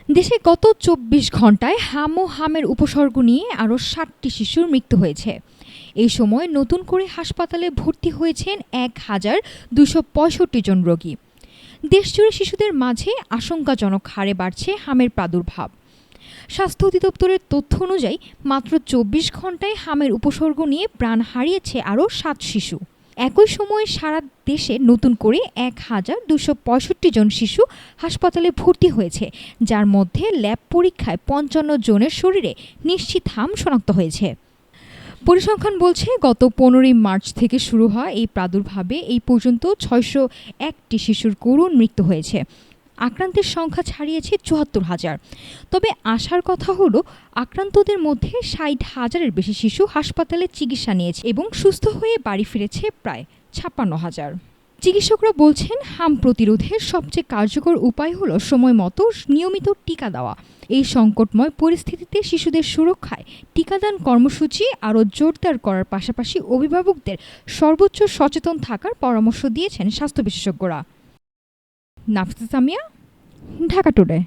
দেশে গত ২৪ ঘণ্টায় হাম ও হামের উপসর্গ নিয়ে আরও ৬০টি শিশুর মৃত্যু হয়েছে। এই সময় নতুন করে হাসপাতালে ভর্তি হয়েছেন ১,২৬৫ জন রোগী। দেশজুড়ে শিশুদের মাঝে আশঙ্কাজনক হারে বাড়ছে হামের প্রাদুর্ভাব। স্বাস্থ্য অধিদপ্তরের তথ্য অনুযায়ী মাত্র ২৪ ঘণ্টায় হামের উপসর্গ নিয়ে প্রাণ হারিয়েছে আরও ৭ শিশু। একই সময়ে সারা দেশে নতুন করে ১,২৬৫ জন শিশু হাসপাতালে ভর্তি হয়েছে, যার মধ্যে ল্যাব পরীক্ষায় ৫৫ জনের শরীরে নিশ্চিত হাম শনাক্ত হয়েছে। পরিসংখ্যান বলছে, গত ১৫ই মার্চ থেকে শুরু হওয়া এই প্রাদুর্ভাবে এই পর্যন্ত ৬০১টি শিশুর করুণ মৃত্যু হয়েছে। আক্রান্তের সংখ্যা ছাড়িয়েছে ৭৪,০০০। তবে আশার কথা হলো, আক্রান্তদের মধ্যে ৬০,০০০-এর বেশি শিশু হাসপাতালে চিকিৎসা নিয়েছে এবং সুস্থ হয়ে বাড়ি ফিরেছে প্রায় ৫৬,০০০। চিকিৎসকরা বলছেন, হাম প্রতিরোধের সবচেয়ে কার্যকর উপায় হলো সময় মতো নিয়মিত টিকা দেওয়া। এই সংকটময় পরিস্থিতিতে শিশুদের সুরক্ষায় টিকাদান কর্মসূচি আরও জোরদার করার পাশাপাশি অভিভাবকদের সর্বোচ্চ সচেতন থাকার পরামর্শ দিয়েছেন স্বাস্থ্য বিশেষজ্ঞরা। নাফিসা সামিয়া, ঢাকা টুডে।